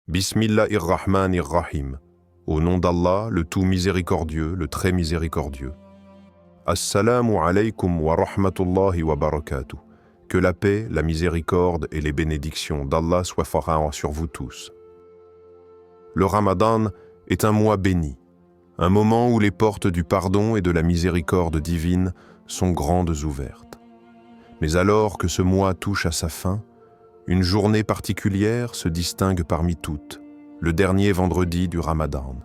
Bismillahirrahmanirrahim. Au nom d'Allah, le tout miséricordieux, le très miséricordieux. Assalamu alaykum wa rahmatullahi wa barakatuh. Que la paix, la miséricorde et les bénédictions d'Allah soient fortes sur vous tous. Le Ramadan est un mois béni, un moment où les portes du pardon et de la miséricorde divine sont grandes ouvertes. Mais alors que ce mois touche à sa fin, une journée particulière se distingue parmi toutes, le dernier vendredi du Ramadan.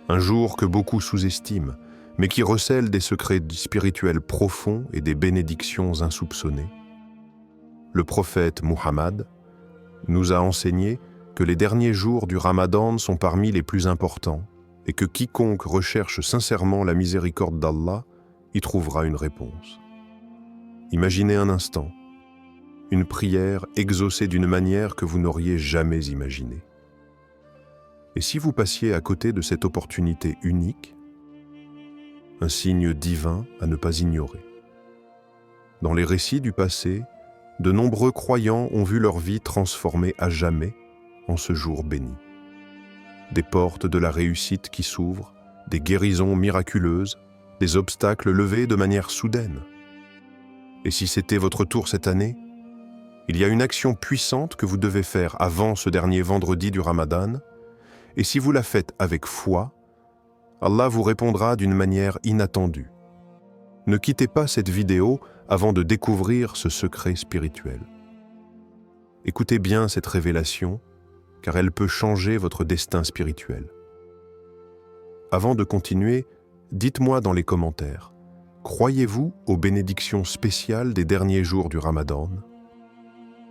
Un jour que beaucoup sous-estiment, mais qui recèle des secrets spirituels profonds et des bénédictions insoupçonnées. Le prophète Muhammad nous a enseigné que les derniers jours du Ramadan sont parmi les plus importants et que quiconque recherche sincèrement la miséricorde d'Allah y trouvera une réponse. Imaginez un instant une prière exaucée d'une manière que vous n'auriez jamais imaginée. Et si vous passiez à côté de cette opportunité unique, un signe divin à ne pas ignorer. Dans les récits du passé, de nombreux croyants ont vu leur vie transformée à jamais en ce jour béni. Des portes de la réussite qui s'ouvrent, des guérisons miraculeuses, des obstacles levés de manière soudaine. Et si c'était votre tour cette année, il y a une action puissante que vous devez faire avant ce dernier vendredi du Ramadan, et si vous la faites avec foi, Allah vous répondra d'une manière inattendue. Ne quittez pas cette vidéo avant de découvrir ce secret spirituel. Écoutez bien cette révélation, car elle peut changer votre destin spirituel. Avant de continuer, dites-moi dans les commentaires, croyez-vous aux bénédictions spéciales des derniers jours du Ramadan ?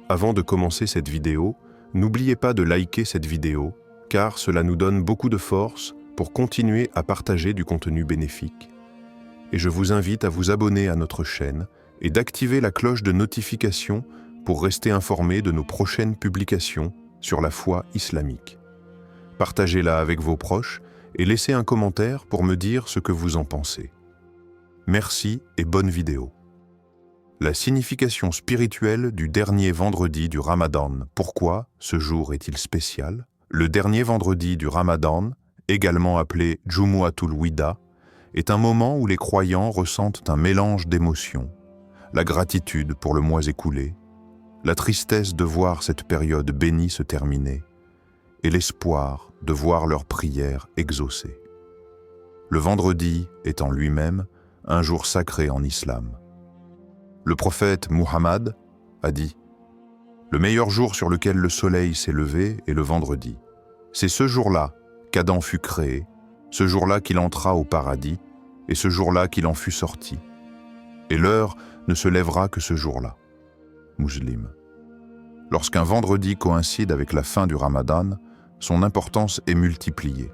Avant de commencer cette vidéo, n'oubliez pas de liker cette vidéo, car cela nous donne beaucoup de force pour continuer à partager du contenu bénéfique. Et je vous invite à vous abonner à notre chaîne et d'activer la cloche de notification pour rester informé de nos prochaines publications sur la foi islamique. Partagez-la avec vos proches et laissez un commentaire pour me dire ce que vous en pensez. Merci et bonne vidéo. La signification spirituelle du dernier vendredi du Ramadan. Pourquoi ce jour est-il spécial ? Le dernier vendredi du Ramadan, également appelé Jumu'atul Wida, est un moment où les croyants ressentent un mélange d'émotions, la gratitude pour le mois écoulé, la tristesse de voir cette période bénie se terminer, et l'espoir de voir leurs prières exaucées. Le vendredi est en lui-même un jour sacré en islam. Le prophète Muhammad a dit « Le meilleur jour sur lequel le soleil s'est levé est le vendredi. C'est ce jour-là qu'Adam fut créé, ce jour-là qu'il entra au paradis, et ce jour-là qu'il en fut sorti. Et l'heure ne se lèvera que ce jour-là. » Muslim. Lorsqu'un vendredi coïncide avec la fin du Ramadan, son importance est multipliée.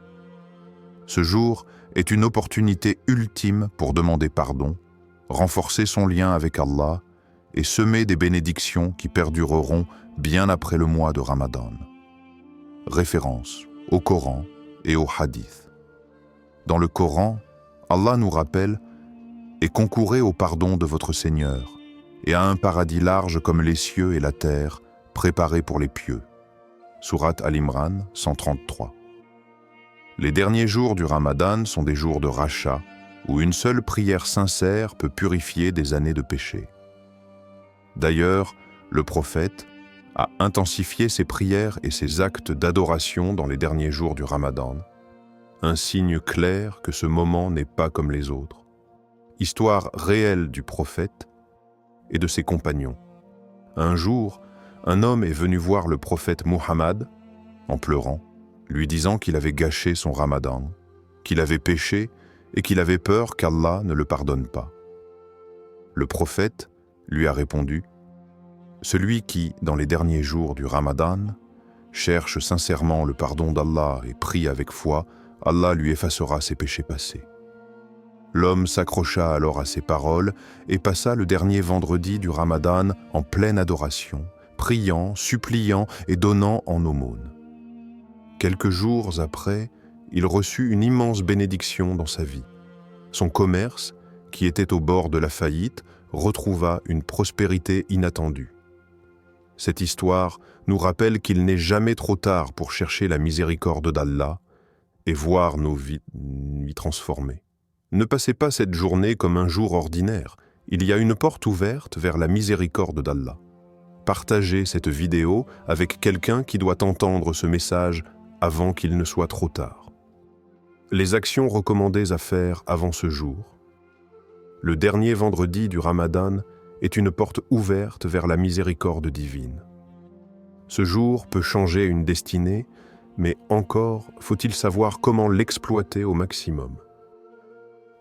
Ce jour est une opportunité ultime pour demander pardon, renforcer son lien avec Allah et semer des bénédictions qui perdureront bien après le mois de Ramadan. Référence au Coran et au Hadith. Dans le Coran, Allah nous rappelle « Et concourez au pardon de votre Seigneur, et à un paradis large comme les cieux et la terre, préparé pour les pieux. » Sourate Al-Imran 133. Les derniers jours du Ramadan sont des jours de rachat, où une seule prière sincère peut purifier des années de péché. D'ailleurs, le prophète a intensifié ses prières et ses actes d'adoration dans les derniers jours du Ramadan, un signe clair que ce moment n'est pas comme les autres. Histoire réelle du prophète et de ses compagnons. Un jour, un homme est venu voir le prophète Muhammad en pleurant, lui disant qu'il avait gâché son Ramadan, qu'il avait péché et qu'il avait peur qu'Allah ne le pardonne pas. Le prophète lui a répondu « Celui qui, dans les derniers jours du Ramadan, cherche sincèrement le pardon d'Allah et prie avec foi, Allah lui effacera ses péchés passés. » L'homme s'accrocha alors à ces paroles et passa le dernier vendredi du Ramadan en pleine adoration, priant, suppliant et donnant en aumône. Quelques jours après, il reçut une immense bénédiction dans sa vie. Son commerce, qui était au bord de la faillite, retrouva une prospérité inattendue. Cette histoire nous rappelle qu'il n'est jamais trop tard pour chercher la miséricorde d'Allah et voir nos vies transformées. Ne passez pas cette journée comme un jour ordinaire. Il y a une porte ouverte vers la miséricorde d'Allah. Partagez cette vidéo avec quelqu'un qui doit entendre ce message avant qu'il ne soit trop tard. Les actions recommandées à faire avant ce jour. Le dernier vendredi du Ramadan est une porte ouverte vers la miséricorde divine. Ce jour peut changer une destinée, mais encore faut-il savoir comment l'exploiter au maximum.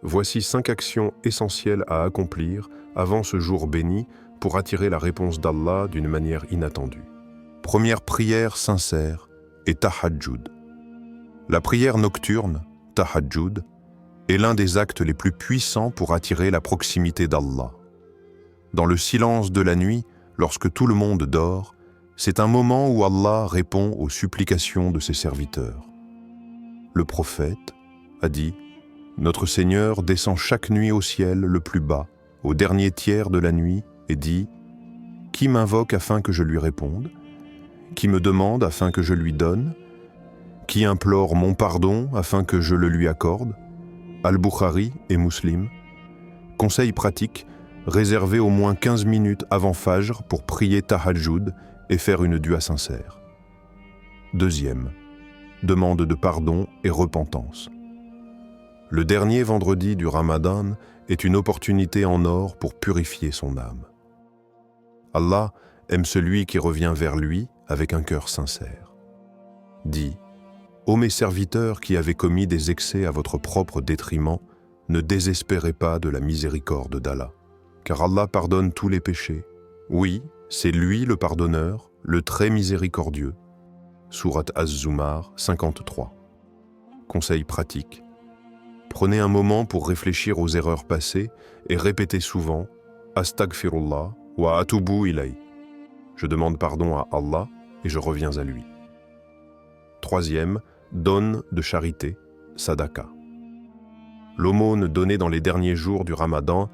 Voici 5 actions essentielles à accomplir avant ce jour béni pour attirer la réponse d'Allah d'une manière inattendue. Première prière sincère est Tahajjud. La prière nocturne, Tahajjud, est l'un des actes les plus puissants pour attirer la proximité d'Allah. Dans le silence de la nuit, lorsque tout le monde dort, c'est un moment où Allah répond aux supplications de ses serviteurs. Le prophète a dit « Notre Seigneur descend chaque nuit au ciel le plus bas, au dernier tiers de la nuit, et dit « Qui m'invoque afin que je lui réponde? Qui me demande afin que je lui donne? Qui implore mon pardon afin que je le lui accorde ?» Al-Bukhari et Muslim. Conseil pratique, réservez au moins 15 minutes avant Fajr pour prier Tahajjud et faire une dua sincère. Deuxième, demande de pardon et repentance. Le dernier vendredi du Ramadan est une opportunité en or pour purifier son âme. Allah aime celui qui revient vers lui avec un cœur sincère. Dis, ô mes serviteurs qui avez commis des excès à votre propre détriment, ne désespérez pas de la miséricorde d'Allah, car Allah pardonne tous les péchés. Oui, c'est lui le pardonneur, le très miséricordieux. Sourate Az-Zumar 53. Conseil pratique. Prenez un moment pour réfléchir aux erreurs passées et répétez souvent « Astaghfirullah wa atubu ilay ». Je demande pardon à Allah et je reviens à lui. Troisième, donne de charité, sadaqa. L'aumône donnée dans les derniers jours du Ramadan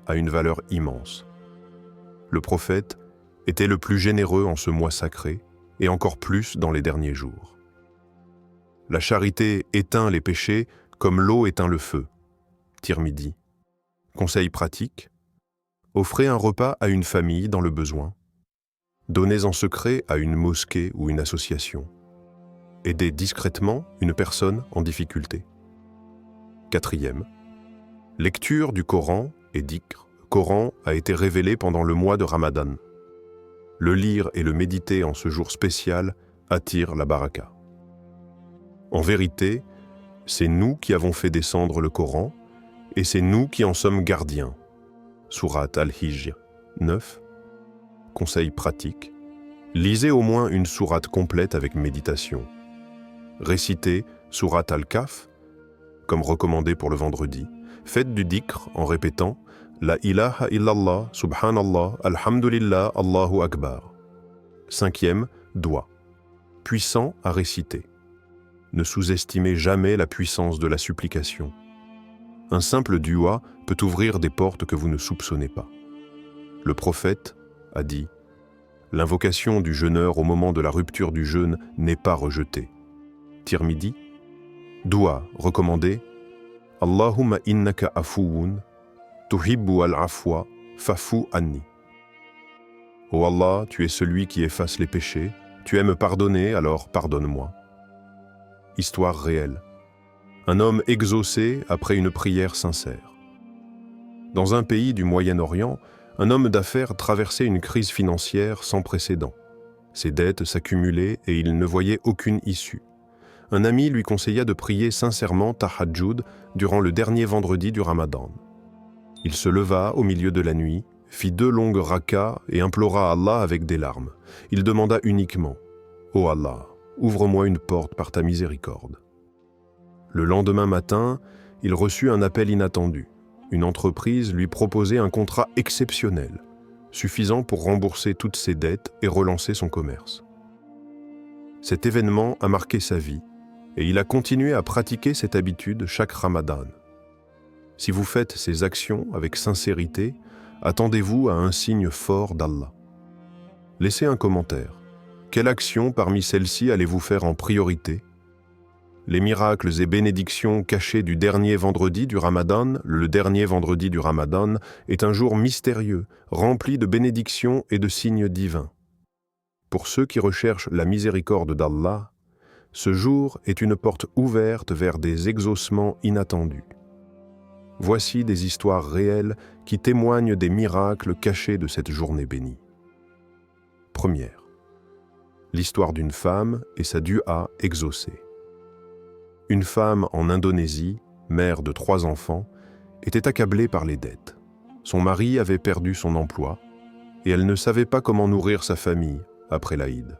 a une valeur immense. Le prophète était le plus généreux en ce mois sacré et encore plus dans les derniers jours. La charité éteint les péchés comme l'eau éteint le feu. Tirmidhi. Conseil pratique. Offrez un repas à une famille dans le besoin. Donnez en secret à une mosquée ou une association. Aidez discrètement une personne en difficulté. Quatrième. Lecture du Coran et dhikr. Le Coran a été révélé pendant le mois de Ramadan. Le lire et le méditer en ce jour spécial attire la baraka. En vérité, c'est nous qui avons fait descendre le Coran et c'est nous qui en sommes gardiens. Sourate Al-Hijr 9. Conseil pratique. Lisez au moins une sourate complète avec méditation. Récitez sourate Al-Kahf, comme recommandé pour le vendredi. Faites du dhikr en répétant La ilaha illallah, subhanallah, alhamdulillah, Allahu akbar. Cinquième, doigt. Puissant à réciter. Ne sous-estimez jamais la puissance de la supplication. Un simple dua peut ouvrir des portes que vous ne soupçonnez pas. Le prophète a dit « L'invocation du jeûneur au moment de la rupture du jeûne n'est pas rejetée. » Tirmidhi. Doua recommandé « Allahumma innaka afouun, tuhibbu al-afwa, fa'fu anni. » Ô Allah, tu es celui qui efface les péchés, tu aimes pardonner, alors pardonne-moi. Histoire réelle. Un homme exaucé après une prière sincère. Dans un pays du Moyen-Orient, un homme d'affaires traversait une crise financière sans précédent. Ses dettes s'accumulaient et il ne voyait aucune issue. Un ami lui conseilla de prier sincèrement Tahajjud durant le dernier vendredi du Ramadan. Il se leva au milieu de la nuit, fit 2 longues rakas et implora Allah avec des larmes. Il demanda uniquement « Ô Allah, ouvre-moi une porte par ta miséricorde. » Le lendemain matin, il reçut un appel inattendu. Une entreprise lui proposait un contrat exceptionnel, suffisant pour rembourser toutes ses dettes et relancer son commerce. Cet événement a marqué sa vie et il a continué à pratiquer cette habitude chaque Ramadan. Si vous faites ces actions avec sincérité, attendez-vous à un signe fort d'Allah. Laissez un commentaire. Quelle action parmi celles-ci allez-vous faire en priorité? Les miracles et bénédictions cachés du dernier vendredi du Ramadan, le dernier vendredi du Ramadan, est un jour mystérieux, rempli de bénédictions et de signes divins. Pour ceux qui recherchent la miséricorde d'Allah, ce jour est une porte ouverte vers des exaucements inattendus. Voici des histoires réelles qui témoignent des miracles cachés de cette journée bénie. Première. L'histoire d'une femme et sa dua exaucée. Une femme en Indonésie, mère de 3 enfants, était accablée par les dettes. Son mari avait perdu son emploi et elle ne savait pas comment nourrir sa famille après l'Aïd.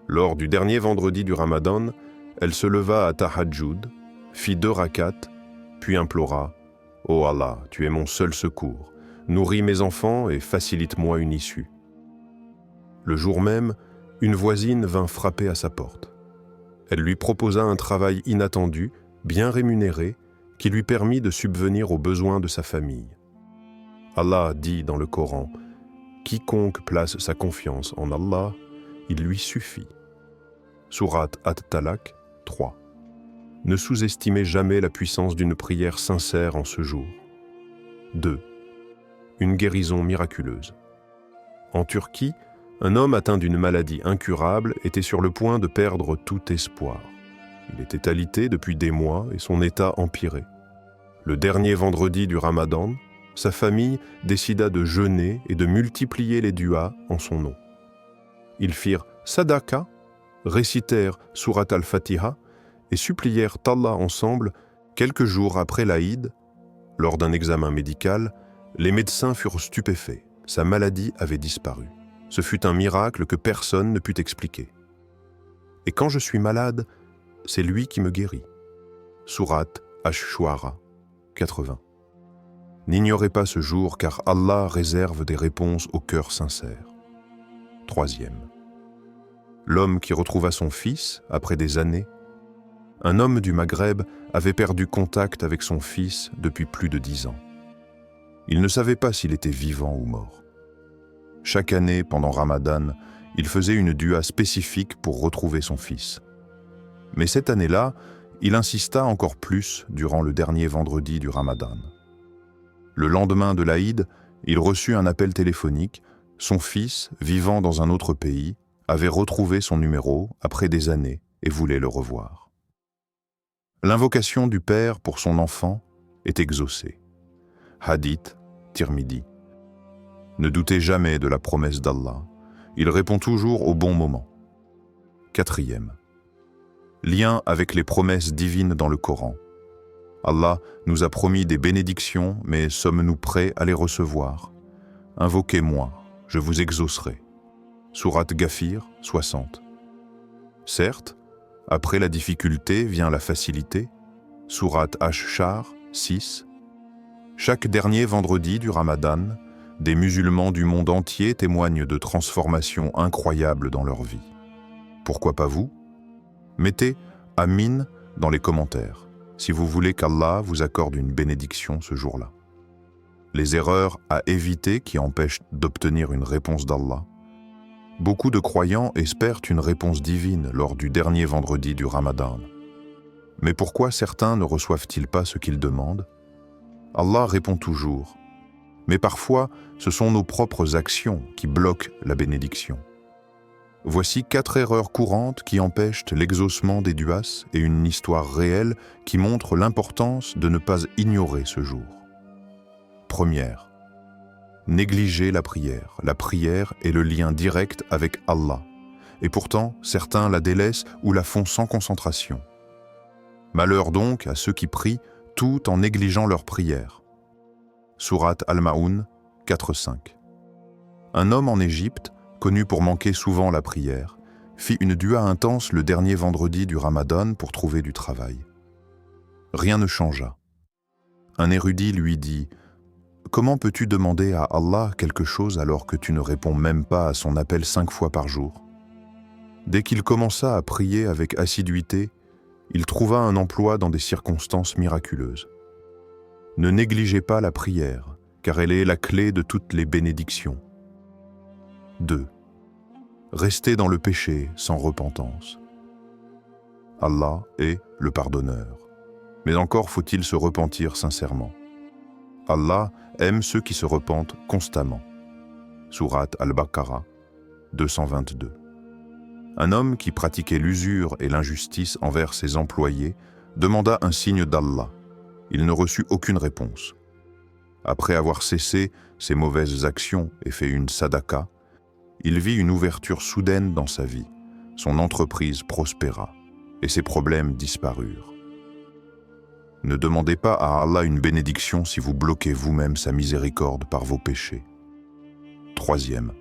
Lors du dernier vendredi du Ramadan, elle se leva à Tahajjud, fit 2 rakats, puis implora « Ô Allah, tu es mon seul secours, nourris mes enfants et facilite-moi une issue. » Le jour même, une voisine vint frapper à sa porte. Elle lui proposa un travail inattendu, bien rémunéré, qui lui permit de subvenir aux besoins de sa famille. Allah dit dans le Coran « Quiconque place sa confiance en Allah, il lui suffit. » Sourate At-Talaq 3. Ne sous-estimez jamais la puissance d'une prière sincère en ce jour. 2. Une guérison miraculeuse. En Turquie, un homme atteint d'une maladie incurable était sur le point de perdre tout espoir. Il était alité depuis des mois et son état empirait. Le dernier vendredi du Ramadan, sa famille décida de jeûner et de multiplier les duas en son nom. Ils firent sadaqa, récitèrent Surat al-Fatiha et supplièrent Allah ensemble. Quelques jours après l'Aïd, lors d'un examen médical, les médecins furent stupéfaits. Sa maladie avait disparu. Ce fut un miracle que personne ne put expliquer. Et quand je suis malade, c'est lui qui me guérit. Sourate Ash-Shu'ara 80. N'ignorez pas ce jour car Allah réserve des réponses aux cœurs sincères. 3. L'homme qui retrouva son fils après des années. Un homme du Maghreb avait perdu contact avec son fils depuis plus de 10 ans. Il ne savait pas s'il était vivant ou mort. Chaque année, pendant Ramadan, il faisait une dua spécifique pour retrouver son fils. Mais cette année-là, il insista encore plus durant le dernier vendredi du Ramadan. Le lendemain de l'Aïd, il reçut un appel téléphonique. Son fils, vivant dans un autre pays, avait retrouvé son numéro après des années et voulait le revoir. L'invocation du père pour son enfant est exaucée. Hadith, Tirmidhi. Ne doutez jamais de la promesse d'Allah. Il répond toujours au bon moment. 4. Lien avec les promesses divines dans le Coran. Allah nous a promis des bénédictions, mais sommes-nous prêts à les recevoir? Invoquez-moi, je vous exaucerai. Sourate Ghafir 60. Certes, après la difficulté vient la facilité. Sourate Ash-Shar 6. Chaque dernier vendredi du Ramadan, des musulmans du monde entier témoignent de transformations incroyables dans leur vie. Pourquoi pas vous? Mettez « Amin » dans les commentaires, si vous voulez qu'Allah vous accorde une bénédiction ce jour-là. Les erreurs à éviter qui empêchent d'obtenir une réponse d'Allah. Beaucoup de croyants espèrent une réponse divine lors du dernier vendredi du Ramadan. Mais pourquoi certains ne reçoivent-ils pas ce qu'ils demandent? Allah répond toujours. Mais parfois, ce sont nos propres actions qui bloquent la bénédiction. Voici 4 erreurs courantes qui empêchent l'exaucement des duas et une histoire réelle qui montre l'importance de ne pas ignorer ce jour. Première, négliger la prière. La prière est le lien direct avec Allah. Et pourtant, certains la délaissent ou la font sans concentration. Malheur donc à ceux qui prient tout en négligeant leur prière. Sourate Al-Ma'un 4-5. Un homme en Égypte, connu pour manquer souvent la prière, fit une dua intense le dernier vendredi du Ramadan pour trouver du travail. Rien ne changea. Un érudit lui dit « Comment peux-tu demander à Allah quelque chose alors que tu ne réponds même pas à son appel 5 fois par jour ?» Dès qu'il commença à prier avec assiduité, il trouva un emploi dans des circonstances miraculeuses. Ne négligez pas la prière, car elle est la clé de toutes les bénédictions. 2. restez dans le péché sans repentance. Allah est le pardonneur. Mais encore faut-il se repentir sincèrement. Allah aime ceux qui se repentent constamment. Sourate Al-Baqarah 222. Un homme qui pratiquait l'usure et l'injustice envers ses employés demanda un signe d'Allah. Il ne reçut aucune réponse. Après avoir cessé ses mauvaises actions et fait une sadaqa, il vit une ouverture soudaine dans sa vie. Son entreprise prospéra et ses problèmes disparurent. Ne demandez pas à Allah une bénédiction si vous bloquez vous-même sa miséricorde par vos péchés. Troisième,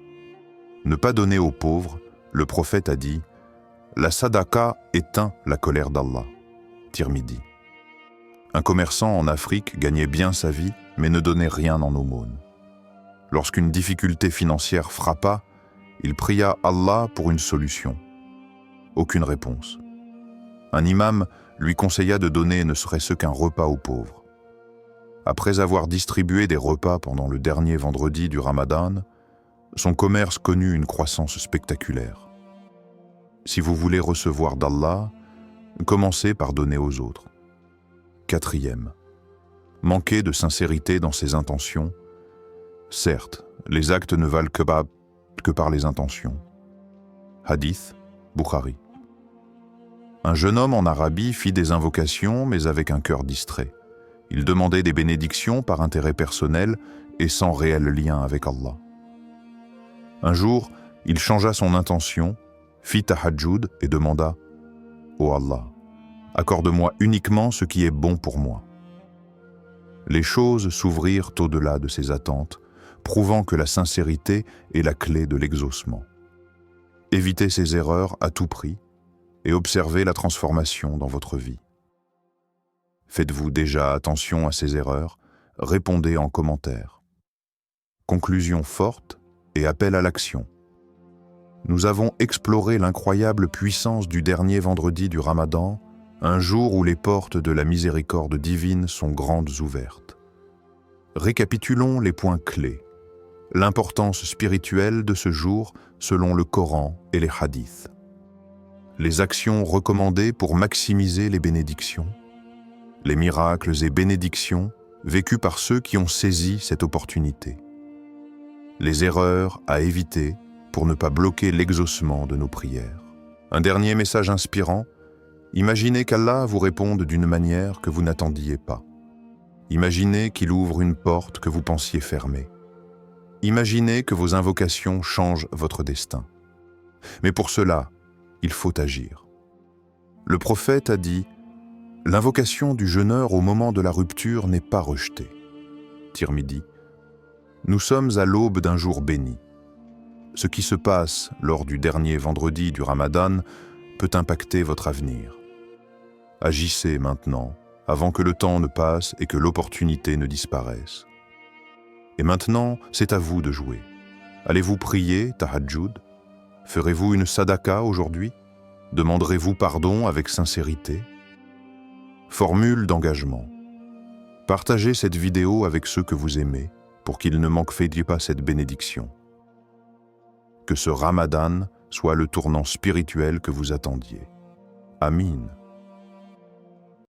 ne pas donner aux pauvres. Le prophète a dit « La sadaqa éteint la colère d'Allah » Tirmidhi. Un commerçant en Afrique gagnait bien sa vie, mais ne donnait rien en aumône. Lorsqu'une difficulté financière frappa, il pria Allah pour une solution. Aucune réponse. Un imam lui conseilla de donner ne serait-ce qu'un repas aux pauvres. Après avoir distribué des repas pendant le dernier vendredi du Ramadan, son commerce connut une croissance spectaculaire. Si vous voulez recevoir d'Allah, commencez par donner aux autres. Quatrième, manquez de sincérité dans ses intentions. Certes, les actes ne valent que par les intentions. Hadith, Bukhari. Un jeune homme en Arabie fit des invocations, mais avec un cœur distrait. Il demandait des bénédictions par intérêt personnel et sans réel lien avec Allah. Un jour, il changea son intention, fit tahajjud et demanda « Ô Allah, accorde-moi uniquement ce qui est bon pour moi. » Les choses s'ouvrirent au-delà de ses attentes, prouvant que la sincérité est la clé de l'exaucement. Évitez ces erreurs à tout prix et observez la transformation dans votre vie. Faites-vous déjà attention à ces erreurs? Répondez en commentaire. Conclusion forte et appel à l'action. Nous avons exploré l'incroyable puissance du dernier vendredi du Ramadan, un jour où les portes de la miséricorde divine sont grandes ouvertes. Récapitulons les points clés. L'importance spirituelle de ce jour selon le Coran et les hadiths. Les actions recommandées pour maximiser les bénédictions. Les miracles et bénédictions vécus par ceux qui ont saisi cette opportunité. Les erreurs à éviter pour ne pas bloquer l'exaucement de nos prières. Un dernier message inspirant, imaginez qu'Allah vous réponde d'une manière que vous n'attendiez pas. Imaginez qu'il ouvre une porte que vous pensiez fermée. Imaginez que vos invocations changent votre destin. Mais pour cela, il faut agir. Le prophète a dit « L'invocation du jeûneur au moment de la rupture n'est pas rejetée. » Tirmidhi. Nous sommes à l'aube d'un jour béni. Ce qui se passe lors du dernier vendredi du Ramadan peut impacter votre avenir. Agissez maintenant, avant que le temps ne passe et que l'opportunité ne disparaisse. Et maintenant, c'est à vous de jouer. Allez-vous prier, tahajjud? Ferez-vous une sadaqa aujourd'hui? Demanderez-vous pardon avec sincérité? Formule d'engagement. Partagez cette vidéo avec ceux que vous aimez pour qu'ils ne manquent pas cette bénédiction. Que ce Ramadan soit le tournant spirituel que vous attendiez. Amin.